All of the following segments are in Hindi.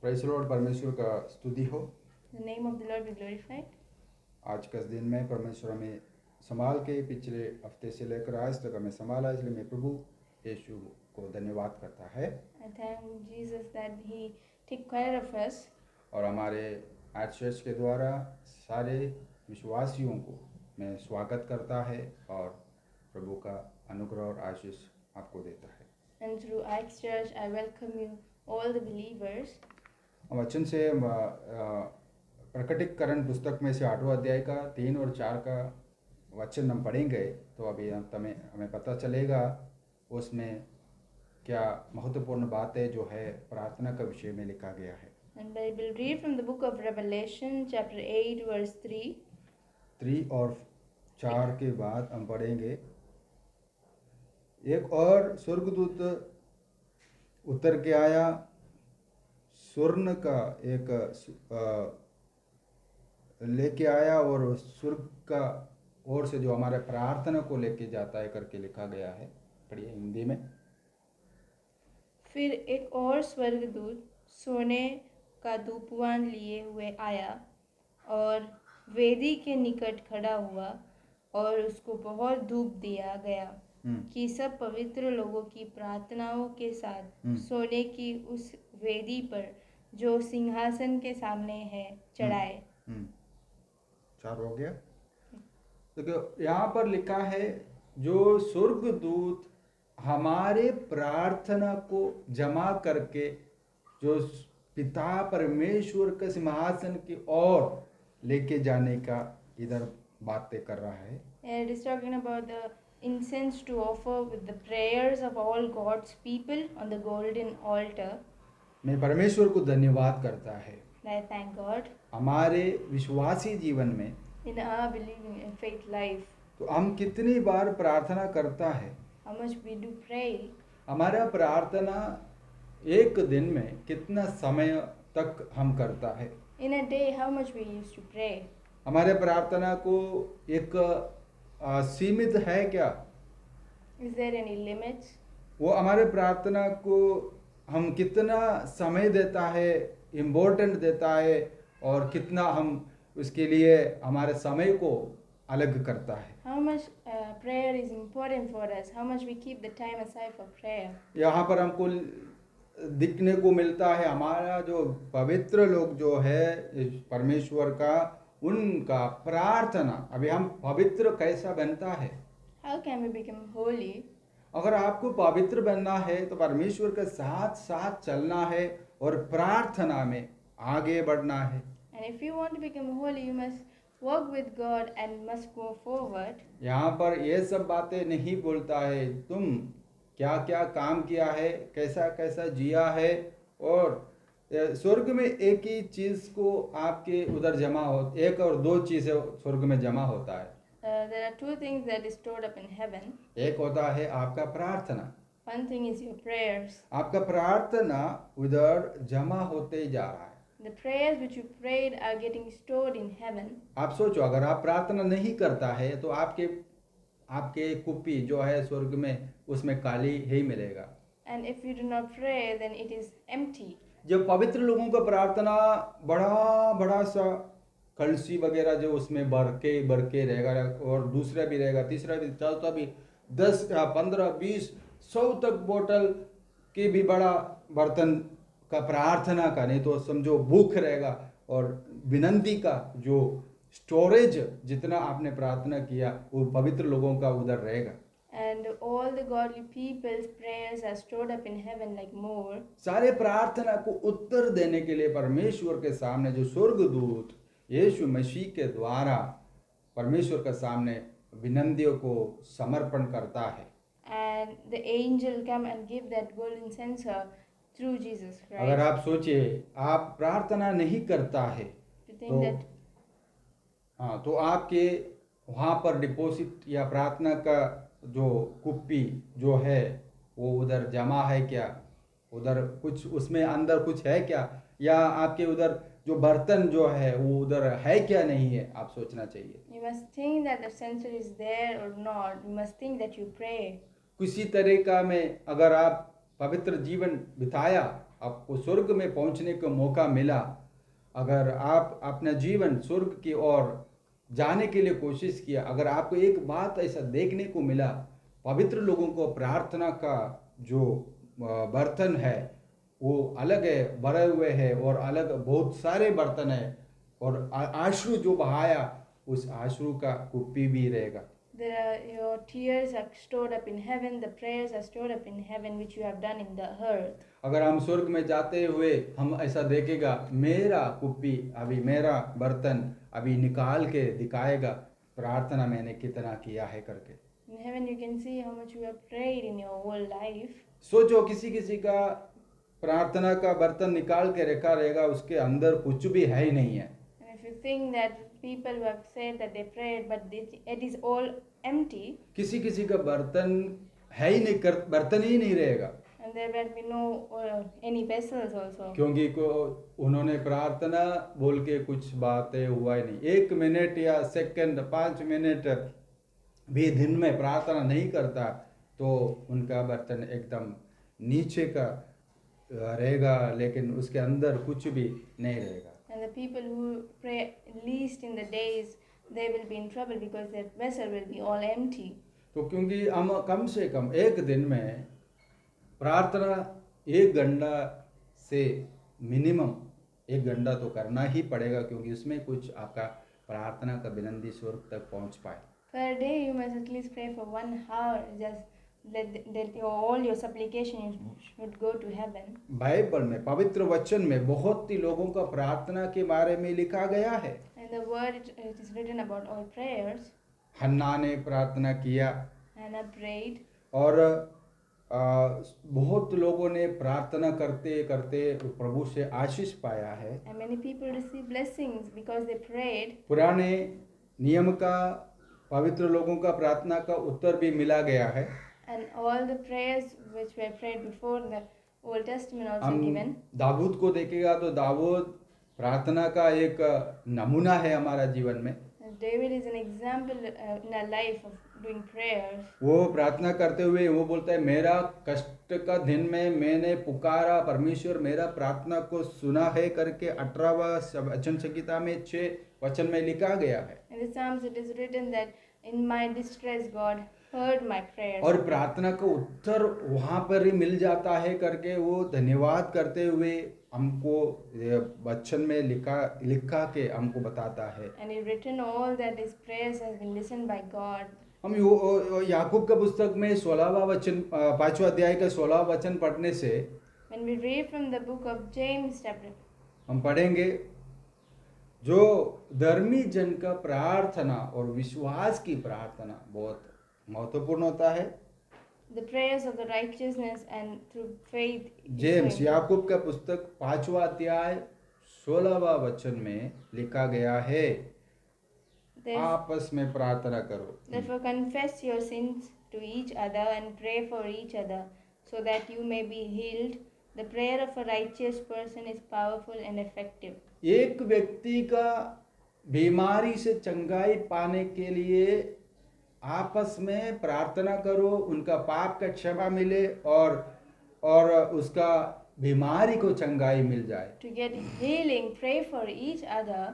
प्रेज़ लॉर्ड, परमेश्वर का स्तुति हो। The name of the Lord be glorified. आज का दिन में परमेश्वर हमें संभाल के पिछले हफ्ते से लेकर आज तक हमें संभाला, इसलिए मैं प्रभु यीशु को धन्यवाद करता है। I thank Jesus that He took care of us. और हमारे आज चर्च के द्वारा सारे विश्वासियों को मैं स्वागत करता है और प्रभु का अनुग्रह और आशीष आपको देता है। And through Acts Church, I welcome you, all the believers. वचन से प्रकटीकरण पुस्तक में से 8वां अध्याय का 3 और 4 का वचन हम पढ़ेंगे, तो अभी हमें पता चलेगा उसमें क्या महत्वपूर्ण बातें जो है प्रार्थना का विषय में लिखा गया है। And I will read from the book of Revelation, chapter 8, verse 3. 3 और 4 के बाद हम पढ़ेंगे, एक और स्वर्गदूत उतर के आया, स्वर्ण का एक लेके आया और स्वर्ग का ओर से जो हमारे प्रार्थना को लेके जाता है करके लिखा गया है। पढ़िए हिंदी में। फिर एक और स्वर्गदूत सोने का धूपवान लिए हुए आया और वेदी के निकट खड़ा हुआ और उसको बहुत धूप दिया गया कि सब पवित्र लोगों की प्रार्थनाओं के साथ सोने की उस वेदी पर जो सिंहासन के सामने है चढ़ाए। 4 हो गया। तो यहाँ पर लिखा है जो स्वर्गदूत हमारे प्रार्थना को जमा करके जो पिता परमेश्वर के सिंहासन की ओर लेके जाने का इधर बातें कर रहा है। It is talking about the incense to offer with the prayers of all God's people on the golden altar. मैं परमेश्वर को धन्यवाद करता है। I thank God. हमारे विश्वासी जीवन में In our believing and faith life, तो हम कितनी बार प्रार्थना करता है, how much we do pray. हमारा प्रार्थना एक दिन में कितना समय तक हम करता है। In a day, how much we used to pray. हमारे प्रार्थना को एक सीमित है क्या? Is there any limits? वो हमारे प्रार्थना को हम कितना समय देता है, इम्पोर्टेंट देता है, और कितना हम उसके लिए हमारे समय को अलग करता है। How much prayer is important for us? How much we keep the time aside for prayer? यहाँ पर हमको दिखने को मिलता है हमारा जो पवित्र लोग जो है परमेश्वर का, उनका प्रार्थना। अभी हम पवित्र कैसा बनता है? How can we become holy? अगर आपको पवित्र बनना है तो परमेश्वर के साथ साथ चलना है और प्रार्थना में आगे बढ़ना है। And if you want to become holy, you must work with God and must go forward. यहाँ पर ये सब बातें नहीं बोलता है तुम क्या क्या काम किया है, कैसा कैसा जिया है, और स्वर्ग में एक ही चीज को आपके उधर जमा हो, एक और दो चीजें स्वर्ग में जमा होता है। There are two things that is stored up in heaven. एक होता है आपका प्रार्थना। One thing is your prayers. आपका प्रार्थना उधर जमा होते जा रहा है। The prayers which you prayed are getting stored in heaven. आप सोचो, अगर आप प्रार्थना नहीं करता है तो आपके कुप्पी जो है स्वर्ग में उसमें खाली ही मिलेगा। And if you do not pray, then it is empty. जब पवित्र लोगों का प्रार्थना बड़ा बड़ा सा कलसी वगैरह जो उसमें भर के रहेगा, और दूसरा भी रहेगा, तीसरा भी, चौथा भी, 10 15 20 100 तक बोतल के भी बड़ा बर्तन का प्रार्थना का, नहीं तो समझो भूख रहेगा, और विनंती का जो स्टोरेज जितना आपने प्रार्थना किया वो पवित्र लोगों का उधर रहेगा। And all the godly people's prayers are stored up in heaven like more. सारे प्रार्थना को उत्तर देने के लिए परमेश्वर के सामने जो स्वर्गदूत यीशु मसीह के द्वारा परमेश्वर के सामने विनंतियों को समर्पण करता है। And the angel come and give that golden censer through Jesus Christ. अगर आप सोचिए आप प्रार्थना नहीं करता है To think that हाँ, तो आपके वहाँ पर डिपॉजिट या प्रार्थना का जो कुप्पी जो है वो उधर जमा है क्या, उधर कुछ उसमें अंदर कुछ है क्या, या आपके उधर जो बर्तन जो है वो उधर है क्या नहीं है, आप सोचना चाहिए। you must think that the censer is there or not. You must think that you pray. किसी तरीका में अगर आप पवित्र जीवन बिताया, आपको स्वर्ग में पहुंचने का मौका मिला, अगर आप अपना जीवन स्वर्ग की ओर जाने के लिए कोशिश किया, अगर आपको एक बात ऐसा देखने को मिला, पवित्र लोगों को प्रार्थना का जो बर्तन है वो अलग है, भरे हुए है, और अलग बहुत सारे बर्तन है, और आंसू जो बहाया उस आंसू का कुप्पी भी रहेगा। Your tears are stored up in heaven, the prayers are stored up in heaven which you have done in the earth. अगर हम स्वर्ग में जाते हुए हम ऐसा देखेगा, मेरा कुप्पी अभी, मेरा बर्तन अभी निकाल के दिखाएगा प्रार्थना मैंने कितना किया है करके। In heaven you can see how much you have prayed in your whole life. सोचो किसी किसी का प्रार्थना का बर्तन निकाल के रखा रहेगा, उसके अंदर कुछ भी है ही नहीं है। And if you think that people who have said that they prayed but it is all empty, किसी किसी का बर्तन है ही नहीं, बर्तन ही नहीं रहेगा, and there will be no any vessels also. क्योंकि उन्होंने प्रार्थना बोल के कुछ बातें हुआ ही नहीं। 1 मिनट या सेकंड, 5 मिनट भी दिन में प्रार्थना नहीं करता तो उनका बर्तन एकदम नीचे का रहेगा, लेकिन उसके अंदर कुछ भी नहीं रहेगा। And the people who pray least in the days, they will be in trouble because their vessel will be all empty. तो क्योंकि हम कम से कम एक दिन में प्रार्थना 1 घंटा से मिनिमम 1 घंटा तो करना ही पड़ेगा, क्योंकि उसमें कुछ आपका प्रार्थना का विनंती स्वर्ग तक पहुंच पाए। Per day you must at least pray for 1 hour, just that all your supplications should go to heaven. Bible में, पवित्र वचन में बहुत ही लोगों का प्रार्थना के बारे में लिखा गया है। In the word it is written about all prayers. हन्ना ने प्रार्थना किया, Hannah prayed. और बहुत लोगों ने प्रार्थना करते करते प्रभु से आशीष पाया है। And many people received blessings because they prayed. पुराने नियम का पवित्र लोगों का प्रार्थना का उत्तर भी मिला गया है। And all the prayers which were prayed before in the Old Testament also हम given. दाऊद को देखेगा तो दाऊद प्रार्थना का एक नमूना है हमारा जीवन में। David is an example in our life of doing prayers. वो प्रार्थना करते हुए वो बोलता है, मेरा कष्ट का दिन में मैंने पुकारा, परमेश्वर मेरा प्रार्थना को सुना है करके 18वां वचन संहिता में 6 वचन में लिखा गया है। In the Psalms it is written that in my distress God heard my prayers. और प्रार्थना का उत्तर वहाँ पर ही मिल जाता है करके वो धन्यवाद करते हुए हमको वचन में लिखा के हमको बताता है। And it written all that his prayers has been listened by God. हम याकूब का पुस्तक में 16वां वचन 5वां अध्याय का 16वां वचन पढ़ने से When we read from the book of James chapter, हम पढ़ेंगे, जो धर्मी जन का प्रार्थना और विश्वास की प्रार्थना बहुत महत्वपूर्ण होता है। the prayers of the righteousness and through faith. James याकूब का पुस्तक 5वां अध्याय 16वां वचन में लिखा गया है, आपस में प्रार्थना करो। Therefore confess your sins to each other and pray for each other so that you may be healed. The prayer of a righteous person is powerful and effective. एक व्यक्ति का बीमारी से चंगाई पाने के लिए आपस में प्रार्थना करो, उनका पाप का क्षमा मिले और उसका बीमारी को चंगाई मिल जाए। To get healing, pray for each other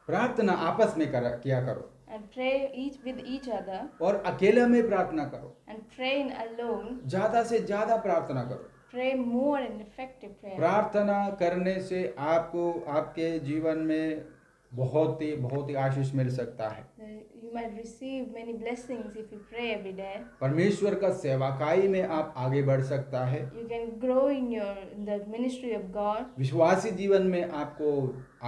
प्रार्थना आपस में किया करो, and pray each with each other और अकेले में प्रार्थना करो, and pray in alone. ज्यादा से ज्यादा प्रार्थना करो। Pray more and effective prayer. प्रार्थना करने से आपको आपके जीवन में बहुत ही आशीष मिल सकता है। You might receive many blessings if you pray every day. परमेश्वर का सेवकाई में आप आगे बढ़ सकता है। You can grow in the ministry of God. विश्वासी जीवन में आपको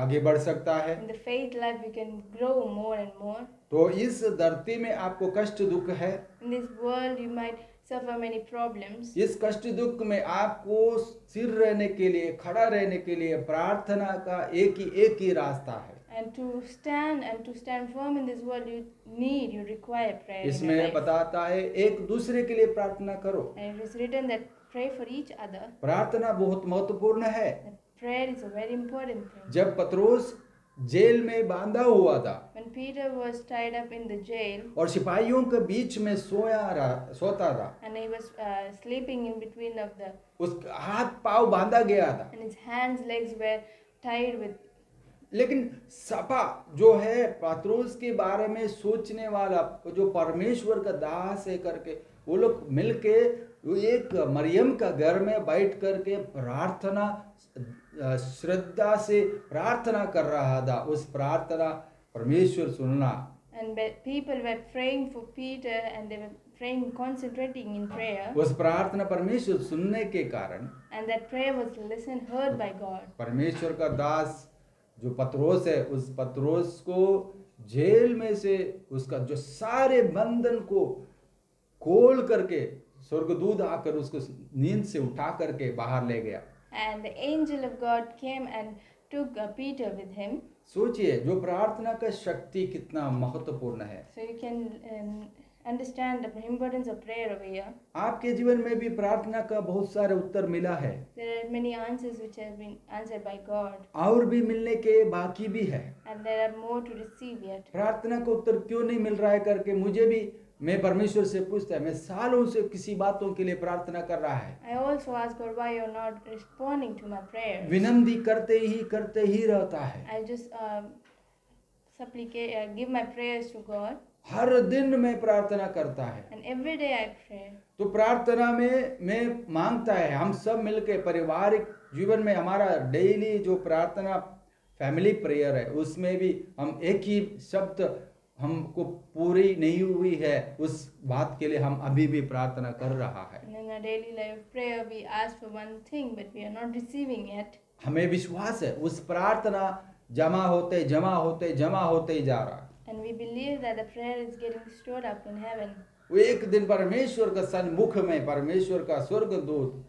आगे बढ़ सकता है। In the faith life you can grow more and more. तो इस धरती में आपको कष्ट दुख है, In this world you might suffer many problems. इस कष्ट दुख में आपको स्थिर रहने के लिए, खड़ा रहने के लिए प्रार्थना का एक ही रास्ता है। And to stand firm in this world you require prayer. In your इसमें life. बताता है एक दूसरे के लिए प्रार्थना करो। And it is written that pray for each other. प्रार्थना बहुत महत्वपूर्ण है। That prayer is a very important thing. जब पतरोस जेल में बांधा हुआ था When Peter was tied up in the jail और सिपाहियों के बीच में सोता था, and he was sleeping in between of the, उसका हाथ पांव बांधा गया था, and his hands, legs were tied with. लेकिन सपा जो है पतरस के बारे में सोचने वाला, जो परमेश्वर का दास है करके, वो लोग मिलके वो एक मरियम का घर में बैठ करके प्रार्थना, श्रद्धा से प्रार्थना कर रहा था। उस प्रार्थना परमेश्वर सुनना, And people were praying for Peter and they were praying, concentrating in prayer. उस प्रार्थना परमेश्वर सुनने के कारण And that prayer was listened, heard by God. परमेश्वर का दास जो पतरस है, उस पतरस को जेल में से उसका जो सारे बंधन को खोल करके स्वर्गदूत आकर उसको नींद से उठा करके बाहर ले गया। And the angel of God came and took Peter with him. सोचिए जो प्रार्थना का शक्ति कितना महत्वपूर्ण है। So you can understand the importance of prayer over here. आपके जीवन में भी प्रार्थना का बहुत सारे उत्तर मिला है, There are many answers which have been answered by God, और भी मिलने के बाकी भी है। and there are more to receive yet. प्रार्थना का उत्तर क्यों नहीं मिल रहा है करके मुझे भी, मैं परमेश्वर से पूछता है, मैं सालों से किसी बातों के लिए प्रार्थना कर रहा है, I also ask God why you're not responding to my prayers. विनम्ती करते ही रहता है। I just supplicate, give my prayers to God, हर दिन मैं प्रार्थना करता है। and every day I pray. तो प्रार्थना में मैं मांगता है हम सब मिलके पारिवारिक जीवन में हमारा डेली जो प्रार्थना फैमिली प्रेयर है, उसमें भी हम एक ही शब्द हमको पूरी नहीं हुई है, उस बात के लिए हम अभी भी प्रार्थना कर रहा है। And in our daily life prayer, we ask for one thing, but we are not receiving yet. हमें विश्वास है उस प्रार्थना जमा होते ही जा रहा है। And we believe that the prayer is getting stored up in heaven. वो एक दिन परमेश्वर का सन्मुख में परमेश्वर का स्वर्गदूत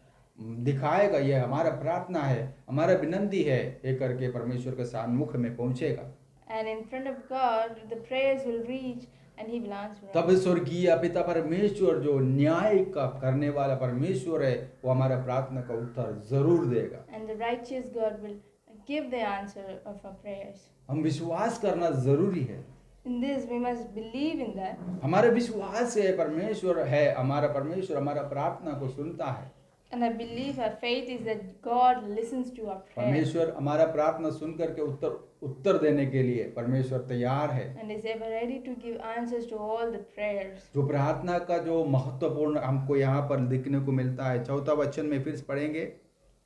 दिखाएगा, ये हमारा प्रार्थना है, हमारा विनंती है, ये करके परमेश्वर के सन्मुख में पहुंचेगा। And in front of God, the prayers will reach and He will answer us. तब स्वर्गीय पिता परमेश्वर जो न्याय का करने वाला परमेश्वर है, वो हमारा प्रार्थना का उत्तर जरूर देगा। And the righteous God will give the answer of our prayers. हम विश्वास करना जरूरी है। In this, we must believe in that. हमारा विश्वास है परमेश्वर है, हमारा परमेश्वर हमारा प्रार्थना को सुनता है। And I believe our faith is that God listens to our prayers. परमेश्वर हमारा प्रार्थना सुन करके उत्तर देने के लिए परमेश्वर तैयार है। And is ever ready to give answers to all the prayers. जो प्रार्थना का जो महत्वपूर्ण हमको यहाँ पर दिखने को मिलता है, चौथा वचन में फिर से पढ़ेंगे।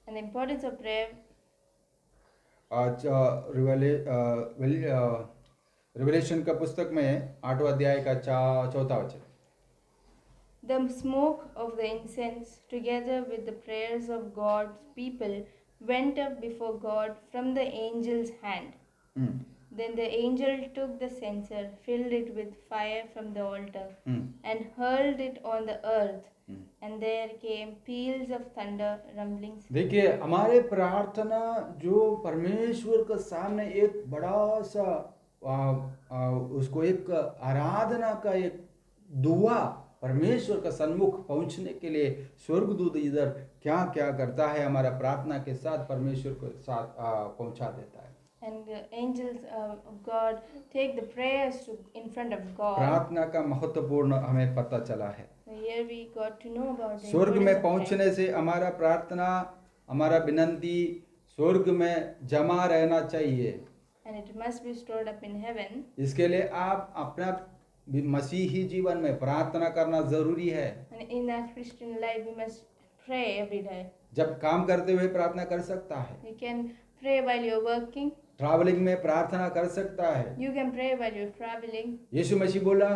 And the importance of prayer. Revelation का पुस्तक में 8वां अध्याय का चौथा वचन। The smoke of the incense, together with the prayers of God's people, went up before God from the angel's hand. Then the angel took the censer, filled it with fire from the altar, and hurled it on the earth. And there came peals of thunder, rumblings. देखिए हमारे प्रार्थना जो परमेश्वर के सामने एक बड़ा सा उसको एक आराधना का एक दुआ, परमेश्वर का सन्मुख पहुंचने के लिए स्वर्गदूत इधर क्या क्या करता है, हमारा प्रार्थना के साथ परमेश्वर को साथ पहुंचा देता है। And the angels of God take the prayers in front of God. प्रार्थना का महत्वपूर्ण हमें पता चला है। So here we got to know about the स्वर्ग importance में of पहुंचने से हमारा प्रार्थना, हमारा विनंती स्वर्ग में जमा रहना चाहिए। And it must be stored up in heaven. इसके लिए आप अपना मसीही जीवन में प्रार्थना करना जरूरी है। And in our Christian life, we must pray every day. जब काम करते हुए प्रार्थना कर सकता है, You can pray while you're working. Travelling में प्रार्थना कर सकता है। You can pray while you're traveling. यीशु मसीह बोला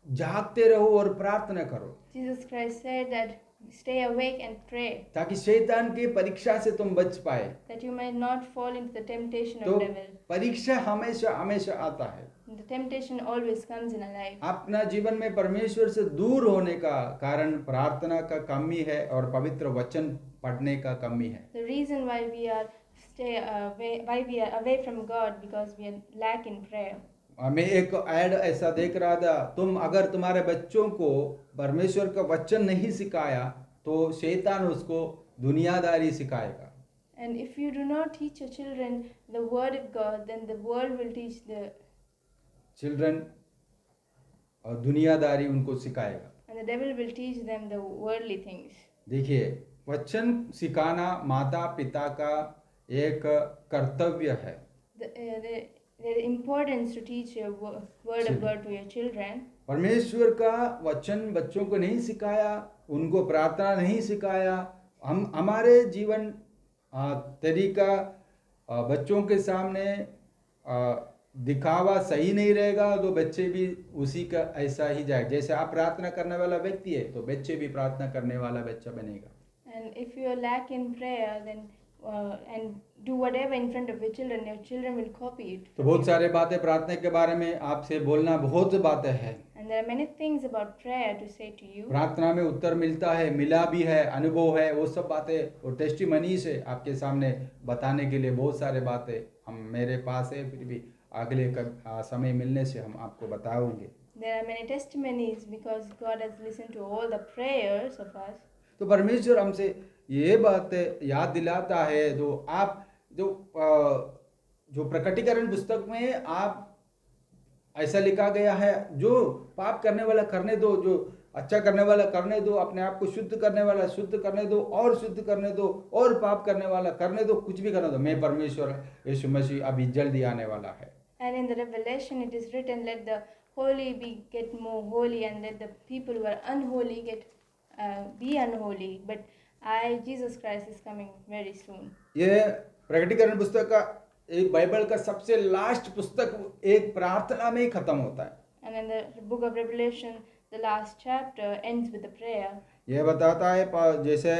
जागते रहो और प्रार्थना करो, Jesus Christ said that stay awake and pray, ताकि शैतान की परीक्षा से तुम बच पाए। that you might not fall into the temptation तो of devil. परीक्षा हमेशा हमेशा आता है। The temptation always comes in our life. अपना जीवन में परमेश्वर से दूर होने का कारण प्रार्थना का कमी है और पवित्र वचन पढ़ने का कमी है। The reason why we are away from God, because we are lack in prayer. मैं एक ऐड ऐसा देख रहा था, तुम अगर तुम्हारे बच्चों को परमेश्वर का वचन नहीं सिखाया तो शैतान उसको दुनियादारी सिखाएगा। And if you do not teach your children the word of God, then the world will teach the children और दुनियादारी उनको सिखाएगा। and the devil will teach them the worldly things. देखिए, वचन सिखाना माता पिता का एक कर्तव्य है। The importance to teach your word of God to your children. परमेश्वर का वचन बच्चों को नहीं सिखाया, उनको प्रार्थना नहीं सिखाया, हम हमारे जीवन तरीका बच्चों के सामने दिखावा सही नहीं रहेगा तो बच्चे भी उसी का ऐसा ही जाए। जैसे आप प्रार्थना करने वाला व्यक्ति है तो बच्चे भी प्रार्थना करने वाला बच्चा बनेगा। And if you lack in prayer, then and do whatever in front of your children will copy it. तो बहुत सारे बातें प्रार्थना के बारे में आपसे बोलना बहुत बातें हैं। And there are many things about prayer to say to you. प्रार्थना में उत्तर मिलता है, मिला भी है, अनुभव है, वो सब बातें और टेस्टिमनी से आपके सामने बताने के लिए बहुत सारे बातें हम मेरे पास है, फिर भी अगले समय मिलने से हम आपको बताएंगे। There are many testimonies because God has listened to all the prayers of us. तो परमेश्वर हमसे ये बात याद दिलाता है। तो आप जो प्रकटीकरण पुस्तक में आप ऐसा लिखा गया है, जो पाप करने वाला करने दो, जो अच्छा करने वाला करने दो, अपने आप को शुद्ध करने वाला शुद्ध करने दो, और शुद्ध करने दो, और पाप करने वाला करने दो, कुछ भी करने दो, मैं परमेश्वर यीशु मसीह अभी जल्दी आने वाला है। And in the Revelation it is written, let the holy get more holy, and let the people who are unholy be unholy. But Jesus Christ is coming very soon. ये प्रकटीकरण पुस्तक का एक बाइबल का सबसे लास्ट पुस्तक एक प्रार्थना में ही खत्म होता है। And in the book of Revelation, the last chapter ends with a prayer. ये बताता है जैसे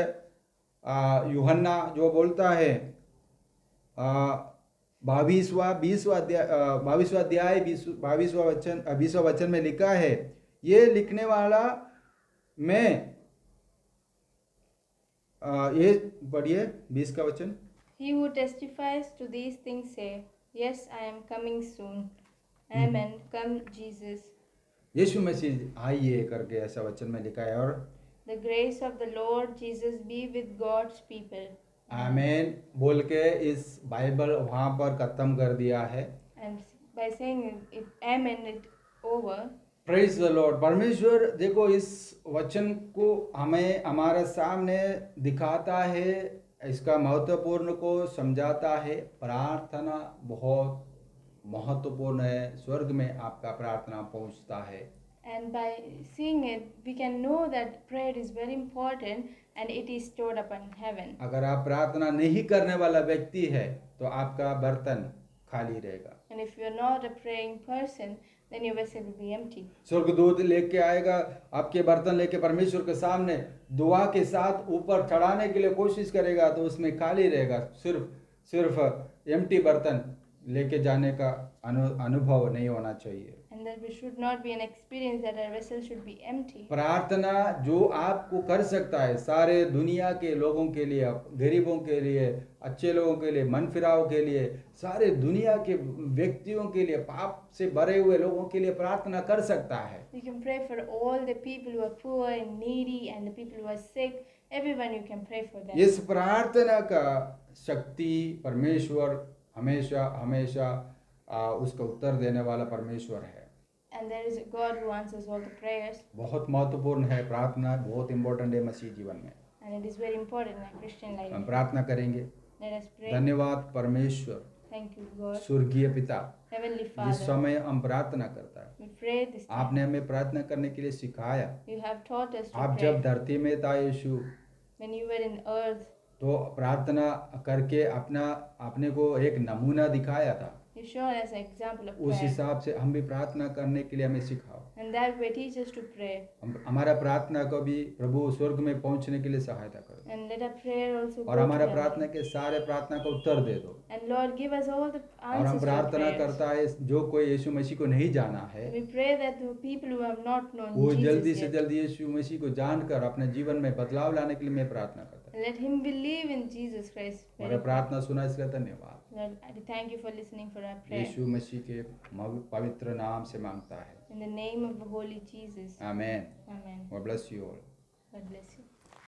यूहन्ना जो बोलता है 22वां वचन में लिखा है, ये लिखने वाला मैं ये पढ़िए 20 का वचन। He who testifies to these things say, yes, I am coming soon. Amen. Come Jesus. यीशु मसीह आइए करके ऐसा वचन में लिखा है। और The grace of the Lord Jesus be with God's people. आमेन बोल के इस बाइबल वहाँ पर खत्म कर दिया है। And by saying it, amen, it over. Praise the Lord. परमेश्वर देखो इस वचन को हमें हमारे सामने दिखाता है, इसका महत्वपूर्ण को समझाता है। प्रार्थना बहुत महत्वपूर्ण है, स्वर्ग में आपका प्रार्थना पहुंचता है। And by seeing it, we can know that prayer is very important and it is stored up in heaven. अगर आप प्रार्थना नहीं करने वाला व्यक्ति है तो आपका बर्तन खाली रहेगा। And if you are not a praying person, then your vessel will be empty. स्वर्गदूत लेके आएगा आपके बर्तन लेके परमेश्वर के सामने दुआ के साथ ऊपर चढ़ाने के लिए कोशिश करेगा तो उसमें खाली रहेगा। सिर्फ एम्प्टी बर्तन लेके जाने का अनुभव नहीं होना चाहिए। And that we should not be an experience that our vessel should be empty. प्रार्थना जो आपको कर सकता है सारे दुनिया के लोगों के लिए, गरीबों के लिए, अच्छे लोगों के लिए, मन फिराव के लिए, सारे दुनिया के व्यक्तियों के लिए, पाप से भरे हुए लोगों के लिए प्रार्थना कर सकता है। You can pray for all the people who are poor and needy and the people who are sick. Everyone you can pray for them. इस प्रार्थना का शक्ति परमेश्वर हमेशा हमेशा उसका उत्तर देने वाला परमेश्वर है। And there is a God who answers all the prayers. बहुत महत्वपूर्ण है प्रार्थना, बहुत इम्पोर्टेंट है मसीह जीवन में। And it is very important in our Christian life. हम प्रार्थना करेंगे। Let us pray. धन्यवाद परमेश्वर, Thank you, God. स्वर्गीय पिता, Heavenly जिस Father, समय हम प्रार्थना करता है, we pray this time. आपने हमें प्रार्थना करने के लिए सिखाया। You have taught us to आप pray. जब धरती में था यीशु, When you were in earth, तो प्रार्थना करके अपने को एक नमूना दिखाया था। you showed us an example of उस prayer. हिसाब से हम भी प्रार्थना करने के लिए हमें सिखाओ। And that way teach us to pray. हमारा प्रार्थना को भी प्रभु स्वर्ग में पहुंचने के लिए सहायता करो, And let our prayer also और go हमारा to प्रार्थना heaven. के सारे प्रार्थना का उत्तर दे दो। And Lord, give us all the और हम answers to our प्रार्थना prayers. करता है जो कोई यीशु मसीह को नहीं जाना है, We pray that the people who have not known वो जल्दी Jesus से yet, जल्दी यीशु मसीह को जानकर अपने जीवन में बदलाव लाने के लिए मैं प्रार्थना करता हूँ। let him believe in Jesus Christ. हमारा प्रार्थना सुना इसका धन्यवाद। Lord, I thank you for listening for our prayer. यीशु मसीह के पवित्र नाम से मांगता है, In the name of the Holy Jesus. Amen. Amen. God bless you all. God bless you.